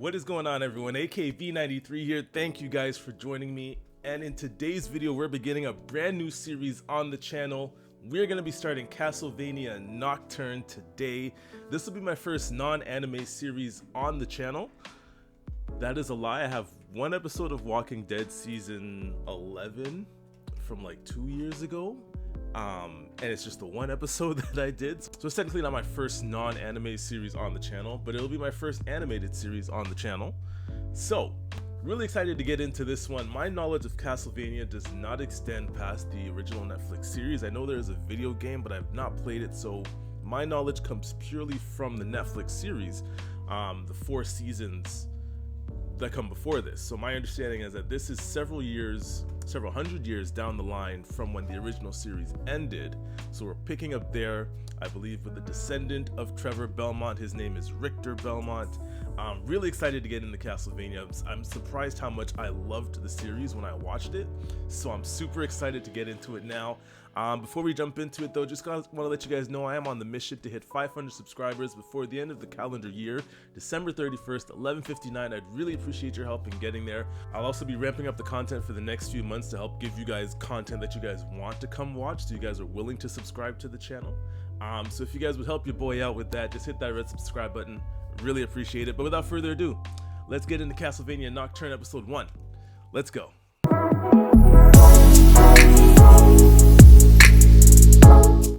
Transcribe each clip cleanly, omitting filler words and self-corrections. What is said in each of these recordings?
What is going on, everyone? AKV93 here. Thank you guys for joining me. And in today's video, we're beginning a brand new series on the channel. We're going to be starting Castlevania Nocturne today. This will be my first non-anime series on the channel. That is a lie. I have one episode of Walking Dead season 11 from like 2 years ago. And it's just the one episode that I did. So it's technically not my first non-anime series on the channel, but it'll be my first animated series on the channel. So, really excited to get into this one. My knowledge of Castlevania does not extend past the original Netflix series. I know there is a video game, but I've not played it, so my knowledge comes purely from the Netflix series, the 4 seasons that come before this. So my understanding is that this is several hundred years down the line from when the original series ended. So we're picking up there, I believe, with the descendant of Trevor Belmont. His name is Richter Belmont. I'm really excited to get into Castlevania. I'm surprised how much I loved the series when I watched it, so I'm super excited to get into it now. Before we jump into it though, just want to let you guys know I am on the mission to hit 500 subscribers before the end of the calendar year, December 31st, 11:59. I'd really appreciate your help in getting there. I'll also be ramping up the content for the next few months to help give you guys content that you guys want to come watch, so you guys are willing to subscribe to the channel. So if you guys would help your boy out with that, just hit that red subscribe button. Really appreciate it. But without further ado, let's get into Castlevania Nocturne episode 1. Let's go.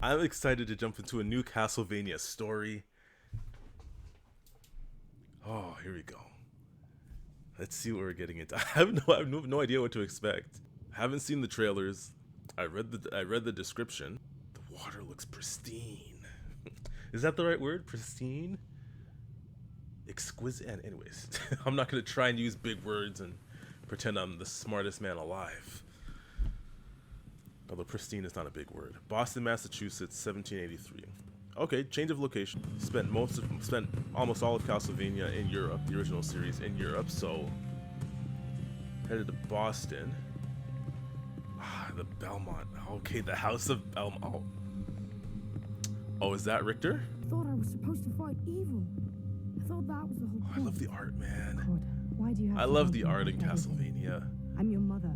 I'm excited to jump into a new Castlevania story. Oh, here we go. Let's see what we're getting into. I have no idea what to expect. I haven't seen the trailers. I read the description. The water looks pristine. Is that the right word? Pristine? Exquisite. And anyways, I'm not going to try and use big words and pretend I'm the smartest man alive. Although pristine is not a big word. Boston, Massachusetts, 1783. Okay, change of location. Spent almost all of Castlevania in Europe, the original series in Europe, so headed to Boston. The Belmont. Okay, the House of Belmont. Oh, is that Richter? I thought I was supposed to fight evil. I thought that was the whole point. I love the art, man. God, why do you have I to love help the me art in with everything? Castlevania. I'm your mother.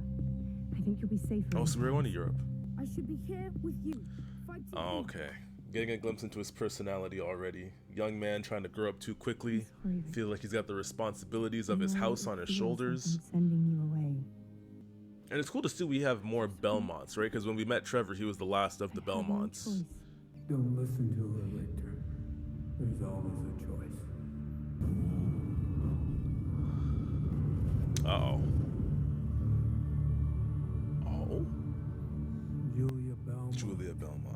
I think you'll be safer. Oh, so we're going to Europe. I should be here with you. Fighting Oh, okay. Getting a glimpse into his personality already. Young man trying to grow up too quickly. Feel like he's got the responsibilities of his house on his shoulders. I'm sending you away. And it's cool to see we have more Belmonts, right? Because when we met Trevor, he was the last of the Belmonts. Don't listen to her, Richter. There's always a choice. Uh-oh. Oh? Julia Belmont. Julia Belmont.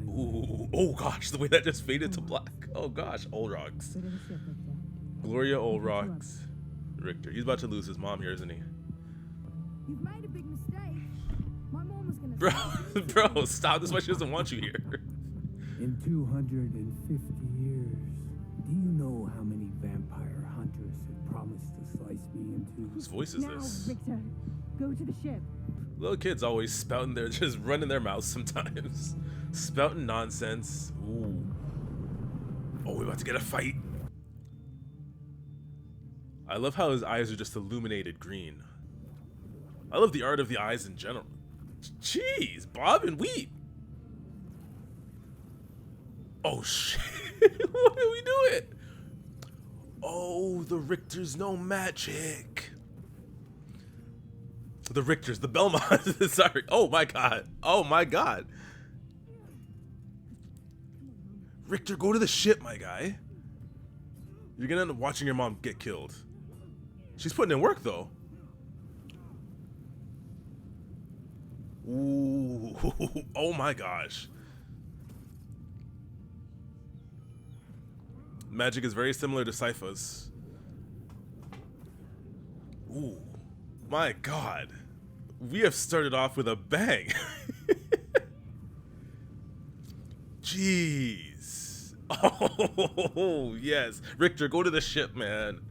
Ooh. Oh gosh, the way that just faded to black. Oh gosh, Olrox. Go to the ship, Richter. Gloria Olrox. Richter. He's about to lose his mom here, isn't he? You've made a big mistake. My mom was gonna Bro, stop. This is why she doesn't want you here. In 250 years, do you know how many vampire hunters have promised to slice me into? Whose voice is now, this? Richter, go to the ship. Little kids always spouting their, just running their mouths sometimes. Spouting nonsense. Ooh. Oh, we're about to get a fight. I love how his eyes are just illuminated green. I love the art of the eyes in general. Jeez, bob and weep. Oh shit, what are we doing? Oh, the Richters know magic. The Richters, the Belmont, sorry. Oh my god, oh my god. Richter, go to the ship, my guy. You're gonna end up watching your mom get killed. She's putting in work though. Ooh, oh my gosh. Magic is very similar to Sypha's. Ooh, my god. We have started off with a bang. Jeez. Oh, yes. Richter, go to the ship, man.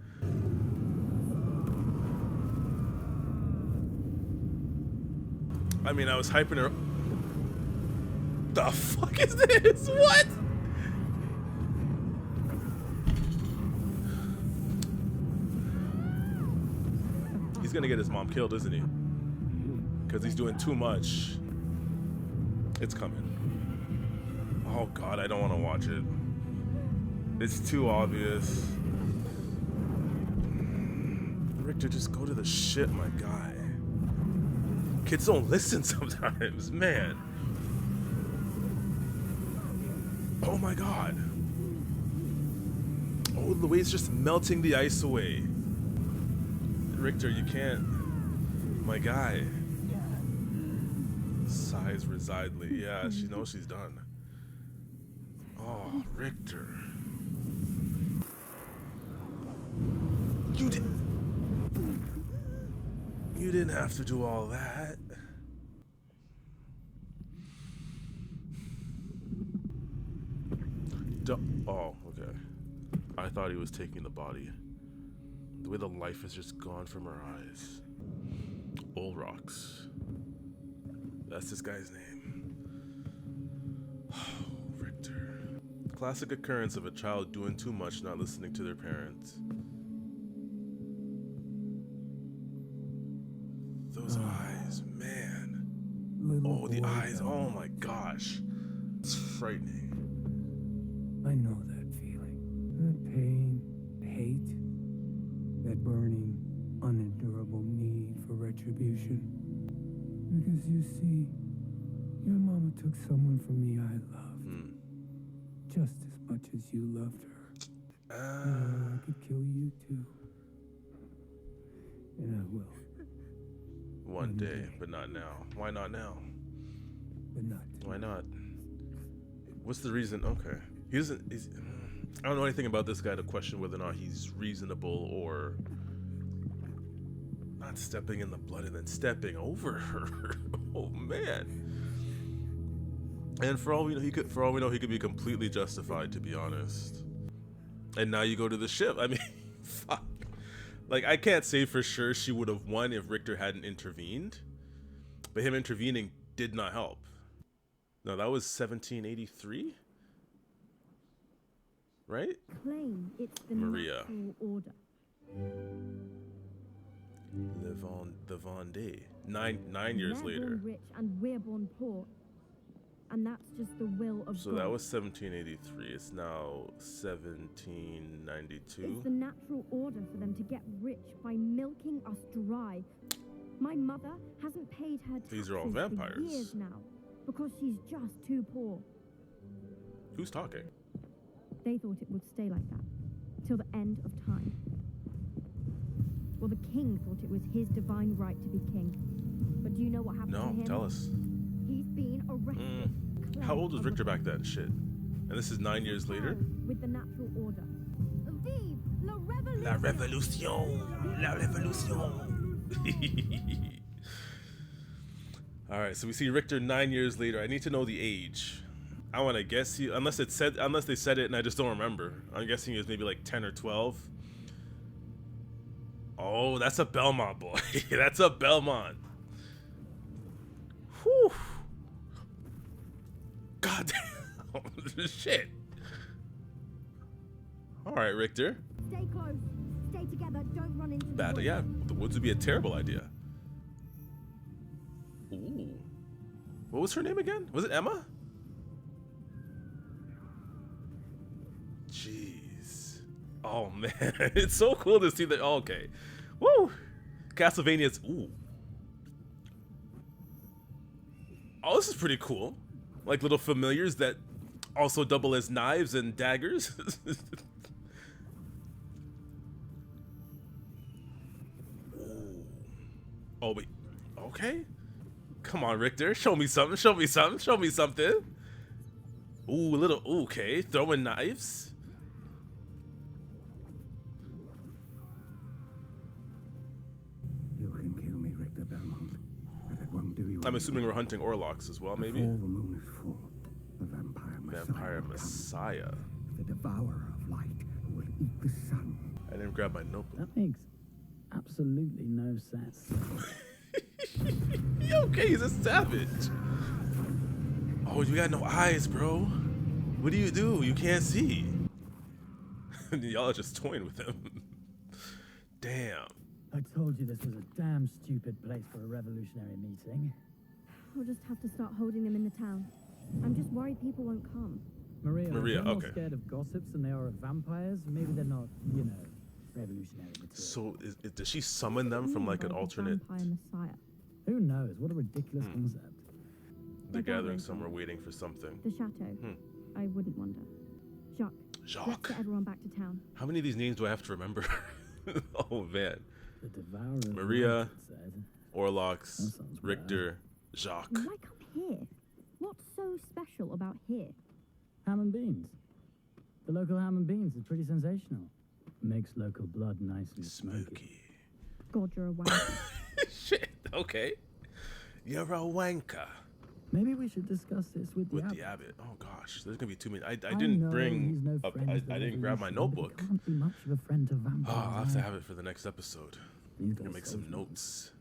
I mean, I was hyping her. The fuck is this? What? He's gonna get his mom killed, isn't he? Because he's doing too much. It's coming. Oh God, I don't want to watch it. It's too obvious. Richter, just go to the shit, my guy. Kids don't listen sometimes, man. Oh my God. Oh, the way it's just melting the ice away. Richter, you can't. My guy. Sighs resignedly. Yeah, she knows she's done. Oh, Richter. You didn't have to do all that. Oh, okay. I thought he was taking the body. The way the life is just gone from her eyes. Old Rocks. That's this guy's name. Oh, Richter. Classic occurrence of a child doing too much, not listening to their parents. Those eyes, man. Oh, the eyes. Oh my gosh. It's frightening. I know that feeling. That pain, hate, that burning, unendurable need for retribution. Because you see, your mama took someone from me I loved. Just as much as you loved her. I could kill you too. And I will. One day, but not now. Why not now? But not Why not? What's the reason? Okay. He doesn't. I don't know anything about this guy to question whether or not he's reasonable or not stepping in the blood and then stepping over her. Oh man. And for all we know, he could be completely justified, to be honest. And now you go to the ship. I mean, fuck. Like, I can't say for sure she would have won if Richter hadn't intervened, but him intervening did not help. No, that was 1783, right? Claim it's the Maria. natural order. The Vendée. Nine years They're later. born rich and we're born poor. And that's just the will of So God. that was 1783. It's now 1792. It's the natural order for them to get rich by milking us dry. My mother hasn't paid her taxes These are all vampires. for years now because she's just too poor. Who's talking? They thought it would stay like that till the end of time. Well, the king thought it was his divine right to be king. But do you know what happened to No, him? tell us. He's been arrested. How old was Richter back then? Shit. And this is 9 years later? With the natural order. Vive la révolution! La révolution! La révolution! Alright, so we see Richter 9 years later. I need to know the age. I want to guess unless they said it and I just don't remember. I'm guessing he was maybe like 10 or 12. Oh, that's a Belmont boy. That's a Belmont. Whew. God damn. Shit. Alright, Richter. Stay close. Stay together. Don't run into the Bad. woods. Yeah, the woods would be a terrible idea. Ooh. What was her name again? Was it Emma? Jeez. Oh man, it's so cool to see that. Oh, okay. Woo. Castlevania's. Ooh. Oh, this is pretty cool. Like little familiars that also double as knives and daggers. Ooh. Oh wait. Okay. Come on, Richter. Show me something. Show me something. Show me something. Ooh, little. Okay. Throwing knives. You can kill me, Richter Belmont, but it won't do you I'm any assuming good. we're hunting Orlocks as well, maybe? Before the moon is full, the vampire Messiah Vampire will come. Messiah. The devourer of light who will eat the sun. I didn't grab my notebook. That makes absolutely no sense. Okay, he's a savage. Oh, you got no eyes, bro. What do? You can't see. Y'all are just toying with him. Damn. I told you this was a damn stupid place for a revolutionary meeting. We'll just have to start holding them in the town. I'm just worried people won't come. Maria, Maria, if they're okay. more scared of gossips than they are of vampires, maybe they're not, you know, revolutionary material. So does she summon them from like an alternate? Vampire Messiah. Who knows? What a ridiculous concept. They're gathering somewhere, waiting for something. The chateau. I wouldn't wonder. Jacques. Let's Jacques. get everyone back to town. How many of these names do I have to remember? Oh man. The Devourer of Maria, Life, it said. Orlox, That sounds Richter, Jacques. Why come here? What's so special about here? Ham and beans. The local ham and beans is pretty sensational. Makes local blood nice and smoky. Spooky. God, you're a wanker. Shit. Okay. You're a wanker. Maybe we should discuss this with With the the abbot. abbot. Oh gosh, there's gonna be too many. I I didn't know bring. he's no Up, friend of the I didn't grab my revolution, but he notebook. can't be much of a friend to Oh, vampires. I'll have to either. have it for the next episode. He's I'm got gonna make some social notes.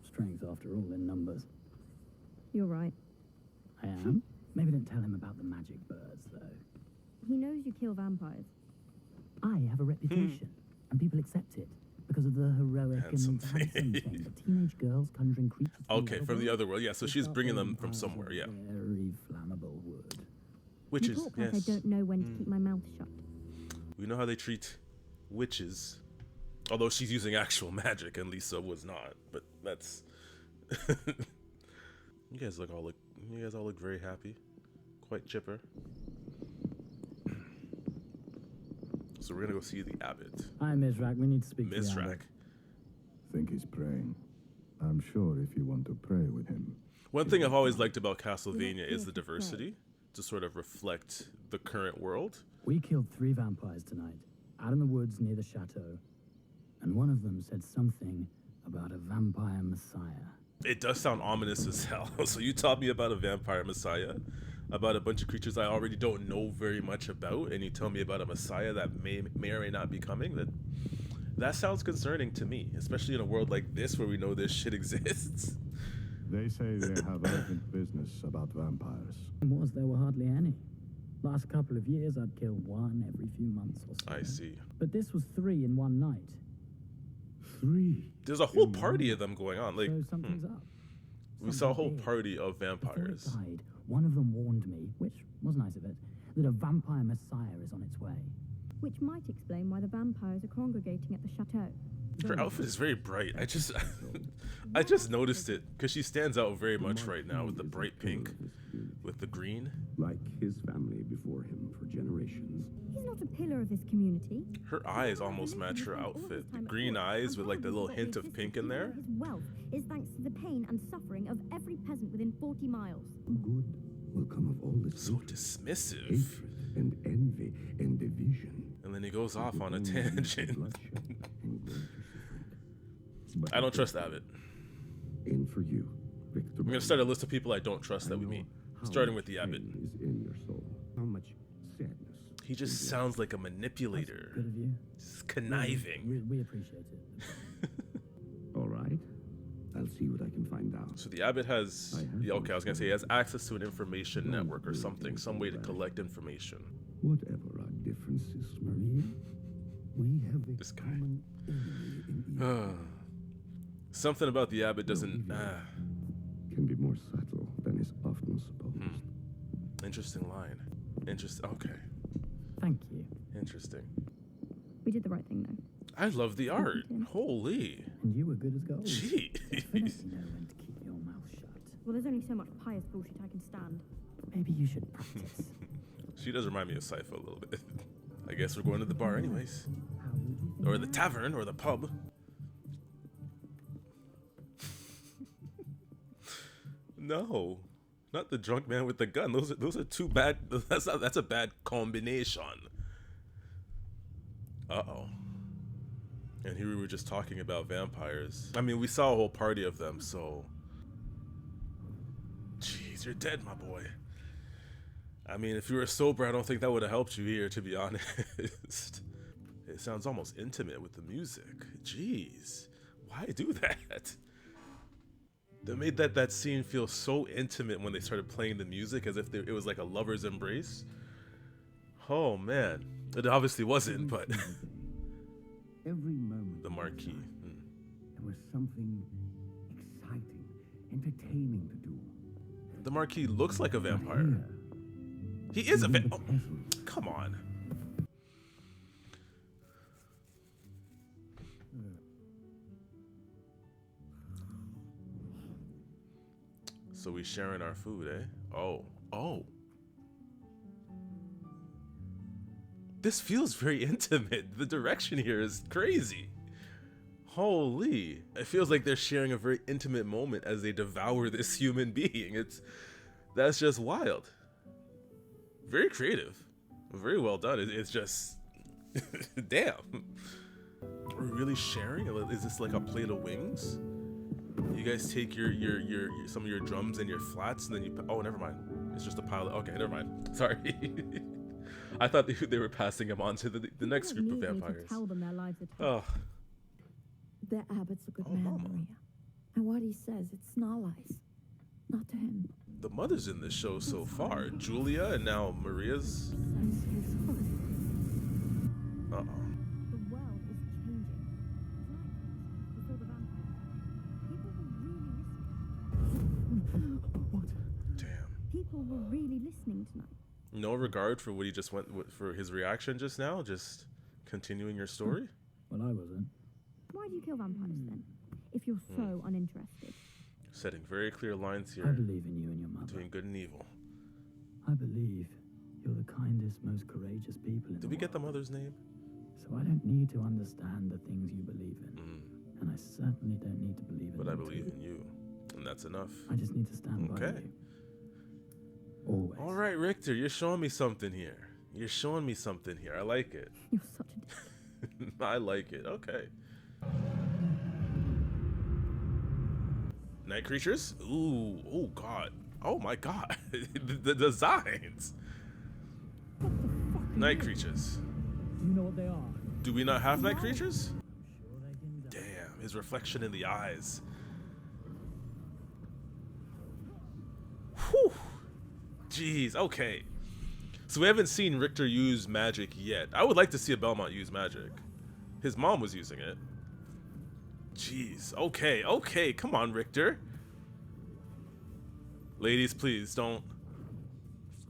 Strength, after all, in numbers. You're right. I am. Maybe don't tell him about the magic birds, though. He knows you kill vampires. I have a reputation, and people accept it because of the heroic Handsome and handsome thing. thing. The teenage girls conjuring creatures. Okay, from the other world. Yeah, so she's bringing them from somewhere. Yeah, Very flammable wood. You witches. talk like Yes, I don't know when to keep my mouth shut. we know how they treat witches. Although she's using actual magic, and Lisa was not. But that's. You guys all look very happy, quite chipper. So we're gonna go see the abbot, Hi, Mizrak. We need to speak to the abbot. Mizrak. Think he's praying. I'm sure if you want to pray with him. One thing I've always liked about Castlevania is the diversity to sort of reflect the current world. We killed 3 vampires tonight, out in the woods near the chateau. And one of them said something about a vampire messiah. It does sound ominous as hell. So you taught me about a vampire messiah, about a bunch of creatures I already don't know very much about, and you tell me about a messiah that may or may not be coming. That sounds concerning to me, especially in a world like this where we know this shit exists. They say they have urgent business about vampires. There were hardly any. Last couple of years, I'd kill one every few months or so. I see. But this was 3 in one night. 3. There's a whole party of them going on. Like So something's up. we saw a whole Something big. party of Before it vampires. died, one of them warned me, which was nice of it, that a vampire messiah is on its way. Which might explain why the vampires are congregating at the chateau. Her outfit is very bright. I just noticed it because she stands out very much right now with the bright pink, with the green. Like his family before him for generations. He's not a pillar of this community. Her eyes almost match her outfit. The green eyes with like the little hint of pink in there. His wealth is thanks to the pain and suffering of every peasant within 40 miles. Good will come of all this So hatred, dismissive. hatred and envy and division. And then he goes off on a Only leads to tangent. bloodshed and greater suffering. But I don't trust Abbott. in for you, Victor. I'm gonna start a list of people I don't trust that we meet, starting with the Abbot. Is in your soul. How much sadness. He just sounds like a manipulator, Good of you. just conniving. We appreciate it. All right. I'll see what I can find out. So the Abbot has, yeah, okay, I was gonna say he has access to an information network or something, some way to collect information. Whatever our differences, Maria, we have a This guy. common enemy in evil. Something about the Abbot doesn't. Can be more subtle than is often supposed. Interesting line. Okay. Thank you. Interesting. We did the right thing, though. I love the art. Holy. And you were good as gold. Jeez. Definitely know when to keep your mouth shut. Well, there's only so much pious bullshit I can stand. Maybe you should practice. She does remind me of Sypha a little bit. I guess we're going to the bar anyways. How would you think Or the tavern, or the pub. No. Not the drunk man with the gun. Those are two bad. That's a bad combination. Uh-oh. And here we were just talking about vampires. I mean, we saw a whole party of them, so... Jeez, you're dead, my boy. I mean, if you were sober, I don't think that would have helped you here, to be honest. It sounds almost intimate with the music. Jeez. Why do that? They made that scene feel so intimate when they started playing the music, as if it was like a lover's embrace. Oh, man. It obviously wasn't, but... Every moment. The marquee. was something exciting, entertaining to do. The Marquis looks like a But vampire. here, He is a even vampire. the peasants Come on. So we sharing our food, eh? Oh. This feels very intimate. The direction here is crazy. Holy. It feels like they're sharing a very intimate moment as they devour this human being. That's just wild. Very creative. Very well done. It's just damn. We're really sharing? Is this like a plate of wings? You guys take your some of your drums and your flats, and then you. Oh, never mind. It's just a pile. Okay, never mind. Sorry. I thought they were passing him on to the next group of vampires. Tell them their lives are Oh, The abbot's a good Oh, man, Mama. Maria. And what he says, it's not lies. Not to him. the mothers in this show so far. Julia and now Maria's. That's his heart. Uh-oh. The world is changing. Tonight, before the vampire, people were really listening tonight. No regard for what he just went for his reaction just now. Just continuing your story. Well, I wasn't. Why do you kill vampires then, if you're so uninterested? Setting very clear lines I here believe in you and your mother. between good and evil. I believe you're the kindest, most courageous people in Did the we get the world. mother's name? So I don't need to understand the things you believe in. And I certainly don't need to believe in But I them believe too. in you, and that's enough. I just need to stand by Okay. you. Always. All right, Richter, you're showing me something here. You're showing me something here. I like it. You're such a I like it. Okay. Night creatures? Ooh, oh god. Oh my god. the designs. Night creatures. Do you know what they are? Do we not have night creatures? Sure they can die. Damn, his reflection in the eyes. Whew. Jeez, okay. So we haven't seen Richter use magic yet. I would like to see a Belmont use magic. His mom was using it. Jeez, okay, come on, Richter. Ladies, please don't.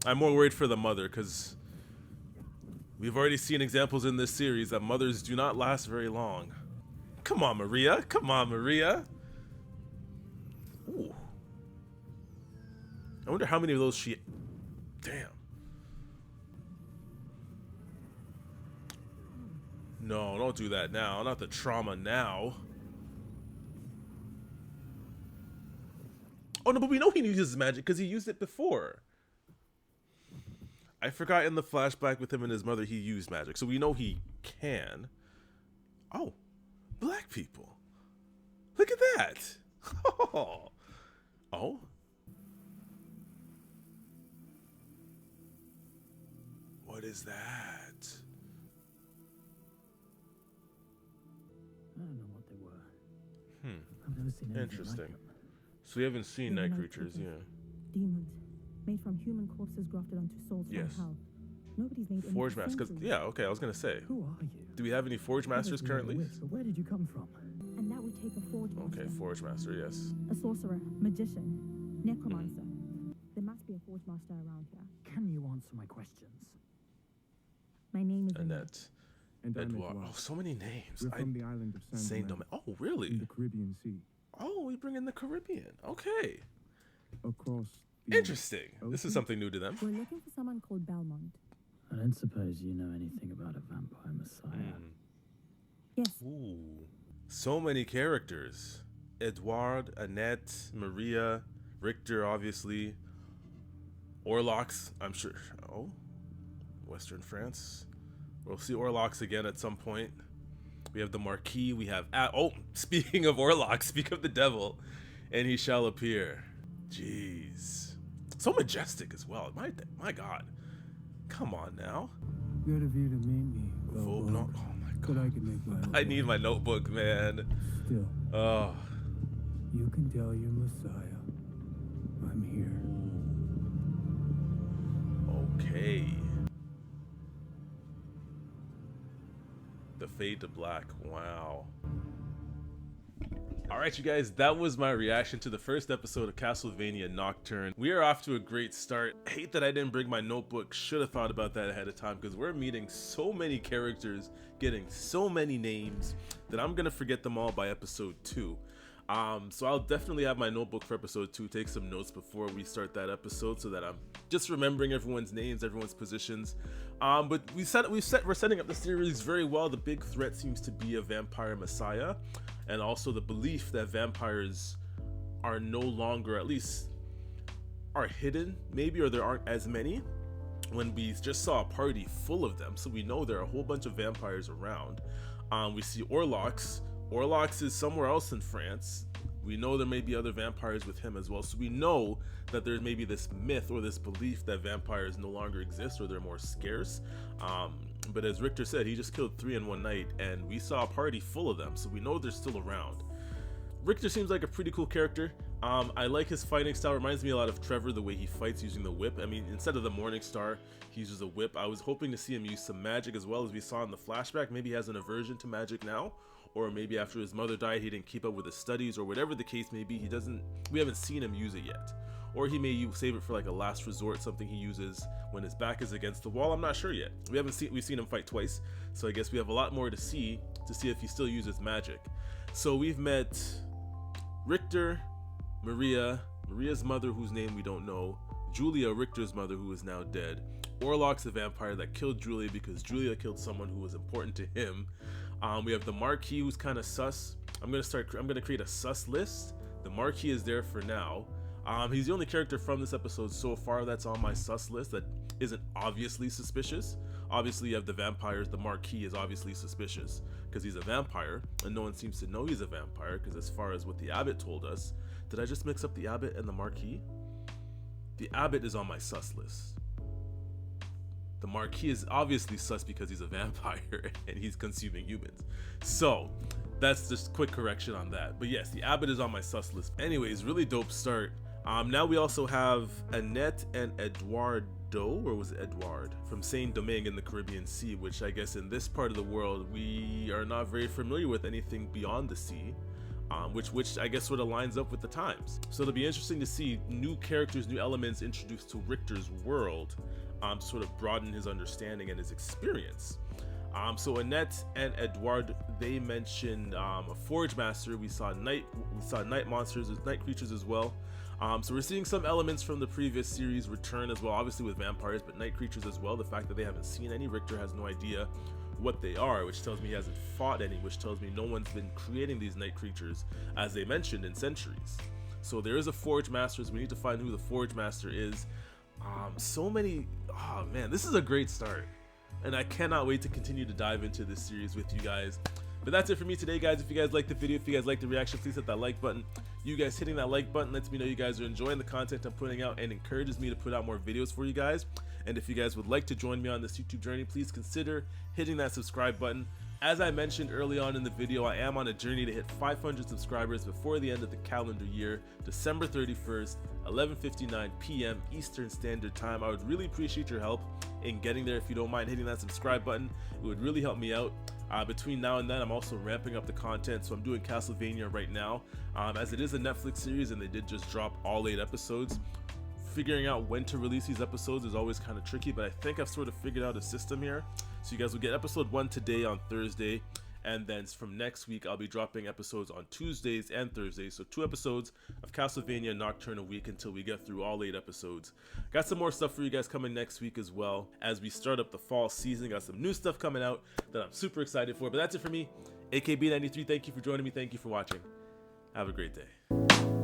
I'm more worried for the mother, because we've already seen examples in this series that mothers do not last very long. Come on, Maria. Come on, Maria. Ooh. I wonder how many of those she... Damn. No, don't do that now. Not the trauma now. Oh, no, but we know he uses magic because he used it before. I forgot in the flashback with him and his mother he used magic. So we know he can. Oh, black people. Look at that. Oh. Oh. What is that? I don't know what they were. Hmm. I've never seen anything Interesting. like them. So we haven't seen They're night night creatures, yeah. creatures. Demons. Made from human corpses grafted onto souls Yes. from hell. Nobody's made Forge anything masters. sense of it. Yeah, okay, I was gonna say. Who are you? Do we have any Forge masters Obviously you're a currently? witch, but where did you come from? And that would take a forge master. Okay, Forge master, yes. A sorcerer, magician, necromancer. There must be a forge master around here. Can you answer my questions? My name is Annette. And I'm Edouard. Edouard. Oh, so many names. We're from the island of Saint Domingue Domingue. Oh, in really? the Caribbean Sea. Oh, we bring in the Caribbean. Okay. Across the Interesting. This is ocean? something new to them. We're looking for someone called Belmont. I don't suppose you know anything about a vampire messiah. Yes, Ooh. So many characters. Edouard, Annette, Maria, Richter, obviously. Orlocks, I'm sure. Oh. Western France. We'll see Orlocks again at some point. We have the Marquis. We have... oh, speaking of Orlocks, speak of the devil. And he shall appear. Jeez. So majestic as well. My God. Come on now. Good of you to meet me, Oh, Belmont. no. Oh my But God. I can make my own I need way. my notebook, man. Still, Oh. you can tell your Messiah I'm here. Okay. The Fade to Black. Wow. Alright you guys, that was my reaction to the first episode of Castlevania Nocturne. We are off to a great start. I hate that I didn't bring my notebook, should have thought about that ahead of time because we're meeting so many characters, getting so many names, that I'm gonna forget them all by episode 2. So I'll definitely have my notebook for episode 2, take some notes before we start that episode so that I'm just remembering everyone's names, everyone's positions. But we're setting up the series very well. The big threat seems to be a vampire messiah, and also the belief that vampires are no longer, at least are hidden maybe, or there aren't as many, when we just saw a party full of them. So we know there are a whole bunch of vampires around. We see Orlox. Orlox is somewhere else in France. We know there may be other vampires with him as well. So we know that there may be this myth or this belief that vampires no longer exist or they're more scarce. But as Richter said, he just killed 3 in one night and we saw a party full of them. So we know they're still around. Richter seems like a pretty cool character. I like his fighting style. Reminds me a lot of Trevor, the way he fights using the whip. I mean, instead of the Morning Star, he uses a whip. I was hoping to see him use some magic as well, as we saw in the flashback. Maybe he has an aversion to magic now, or maybe after his mother died he didn't keep up with his studies, or whatever the case may be. We haven't seen him use it yet, or he may save it for like a last resort, something he uses when his back is against the wall. I'm not sure yet. We've seen him fight twice, so I guess we have a lot more to see if he still uses magic. So we've met Richter, Maria's mother, whose name we don't know, Julia, Richter's mother, who is now dead, Orlox, the vampire that killed Julia because Julia killed someone who was important to him. We have the Marquis, who's kind of sus. I'm gonna create a sus list. The Marquis is there for now. He's the only character from this episode so far that's on my sus list that isn't obviously suspicious. Obviously you have the vampires. The Marquis is obviously suspicious because he's a vampire, and no one seems to know he's a vampire because as far as what the abbot told us, did I just mix up the abbot and the Marquis? The abbot is on my sus list. The Marquis is obviously sus because he's a vampire and he's consuming humans. So that's just quick correction on that. But yes, the abbot is on my sus list. Anyways, really dope start. Now we also have Annette and Eduardo, or was it Edouard, from Saint-Domingue in the Caribbean Sea, which I guess in this part of the world we are not very familiar with anything beyond the sea. Which I guess sort of lines up with the times. So it'll be interesting to see new characters, new elements introduced to Richter's world, to sort of broaden his understanding and his experience. So Annette and Edouard, they mentioned a Forge Master. We saw night monsters, night creatures as well. So we're seeing some elements from the previous series return as well, obviously with vampires, but night creatures as well. The fact that they haven't seen any, Richter has no idea what they are, which tells me he hasn't fought any, which tells me no one's been creating these night creatures, as they mentioned, in centuries. So there is a Forge Master, so we need to find who the Forge Master is. So many, oh man, this is a great start, and I cannot wait to continue to dive into this series with you guys. But that's it for me today, guys. If you guys liked the video, if you guys liked the reaction, please hit that like button. You guys hitting that like button lets me know you guys are enjoying the content I'm putting out and encourages me to put out more videos for you guys. And if you guys would like to join me on this YouTube journey, please consider hitting that subscribe button. As I mentioned early on in the video, I am on a journey to hit 500 subscribers before the end of the calendar year, December 31st, 11:59 p.m. Eastern Standard Time. I would really appreciate your help in getting there. If you don't mind hitting that subscribe button, it would really help me out. Between now and then, I'm also ramping up the content, so I'm doing Castlevania right now, as it is a Netflix series and they did just drop all 8 episodes. Figuring out when to release these episodes is always kind of tricky, but I think I've sort of figured out a system here. So you guys will get episode 1 today on Thursday, and then from next week I'll be dropping episodes on Tuesdays and Thursdays. So 2 episodes of Castlevania Nocturne a week until we get through all 8 episodes. Got some more stuff for you guys coming next week as well as we start up the fall season. Got some new stuff coming out that I'm super excited for. But that's it for me. AKB93, thank you for joining me. Thank you for watching. Have a great day.